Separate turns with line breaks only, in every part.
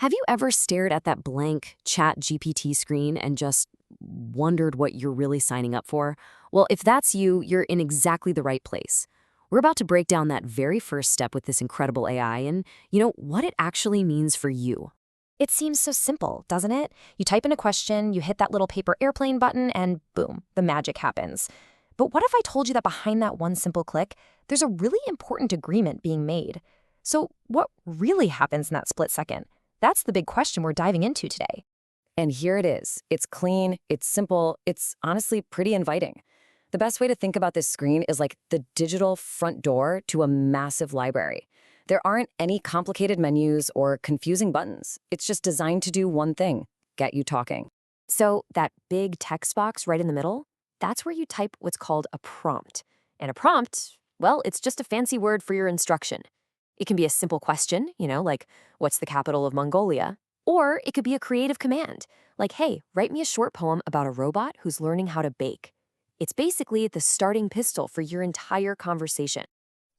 Have you ever stared at that blank ChatGPT screen and just wondered what you're really signing up for? Well, if that's you, you're in exactly the right place. We're about to break down that very first step with this incredible AI and, what it actually means for you.
It seems so simple, doesn't it? You type in a question, you hit that little paper airplane button, and boom, the magic happens. But what if I told you that behind that one simple click, there's a really important agreement being made? So, what really happens in that split second? That's the big question we're diving into today.
And here it is. It's clean, it's simple, it's honestly pretty inviting. The best way to think about this screen is like the digital front door to a massive library. There aren't any complicated menus or confusing buttons. It's just designed to do one thing: get you talking.
So, that big text box right in the middle, that's where you type what's called a prompt. And a prompt, well, it's just a fancy word for your instruction. It can be a simple question, like, what's the capital of Mongolia? Or it could be a creative command, like, hey, write me a short poem about a robot who's learning how to bake. It's basically the starting pistol for your entire conversation.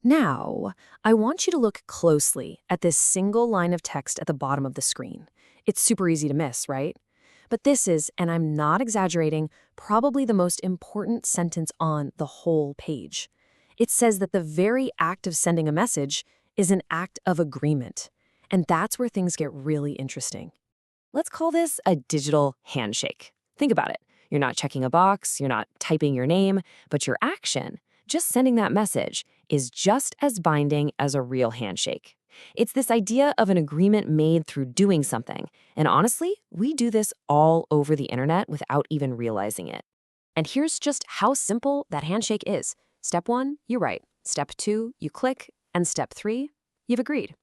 Now, I want you to look closely at this single line of text at the bottom of the screen. It's super easy to miss, right? But this is, and I'm not exaggerating, probably the most important sentence on the whole page. It says that the very act of sending a message is an act of agreement. And that's where things get really interesting. Let's call this a digital handshake. Think about it. You're not checking a box, you're not typing your name, but your action, just sending that message, is just as binding as a real handshake. It's this idea of an agreement made through doing something. And honestly, we do this all over the internet without even realizing it. And here's just how simple that handshake is. Step 1, you write. Step 2, you click. And step 3, you've agreed.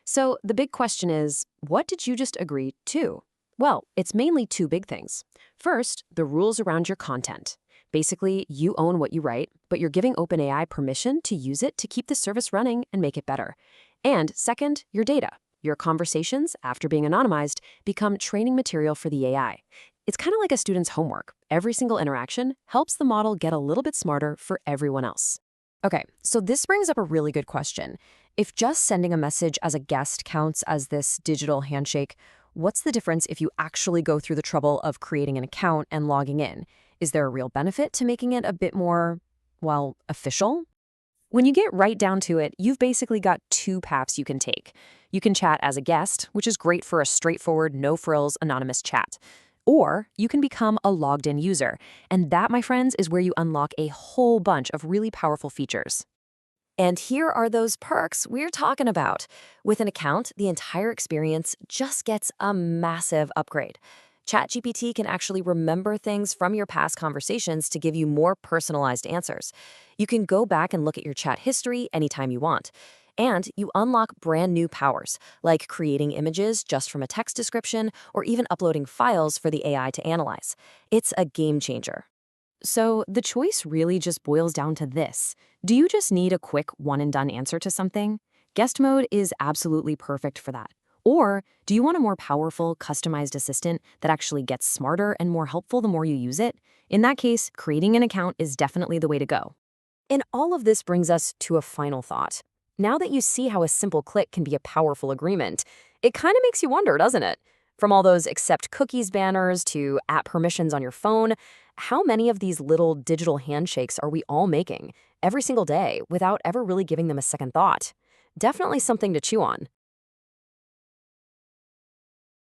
So the big question is, what did you just agree to? Well, it's mainly two big things. First, the rules around your content. Basically, you own what you write, but you're giving OpenAI permission to use it to keep the service running and make it better. And second, your data. Your conversations, after being anonymized, become training material for the AI. It's kind of like a student's homework. Every single interaction helps the model get a little bit smarter for everyone else. Okay, so this brings up a really good question. If just sending a message as a guest counts as this digital handshake, what's the difference if you actually go through the trouble of creating an account and logging in? Is there a real benefit to making it a bit more, well, official? When you get right down to it, you've basically got two paths you can take. You can chat as a guest, which is great for a straightforward, no-frills, anonymous chat. Or you can become a logged-in user. And that, my friends, is where you unlock a whole bunch of really powerful features. And here are those perks we're talking about. With an account, the entire experience just gets a massive upgrade. ChatGPT can actually remember things from your past conversations to give you more personalized answers. You can go back and look at your chat history anytime you want. And you unlock brand new powers, like creating images just from a text description or even uploading files for the AI to analyze. It's a game changer. So the choice really just boils down to this. Do you just need a quick one-and-done answer to something? Guest mode is absolutely perfect for that. Or do you want a more powerful, customized assistant that actually gets smarter and more helpful the more you use it? In that case, creating an account is definitely the way to go. And all of this brings us to a final thought. Now that you see how a simple click can be a powerful agreement, it kind of makes you wonder, doesn't it? From all those accept cookies banners to app permissions on your phone, how many of these little digital handshakes are we all making every single day without ever really giving them a second thought? Definitely something to chew on.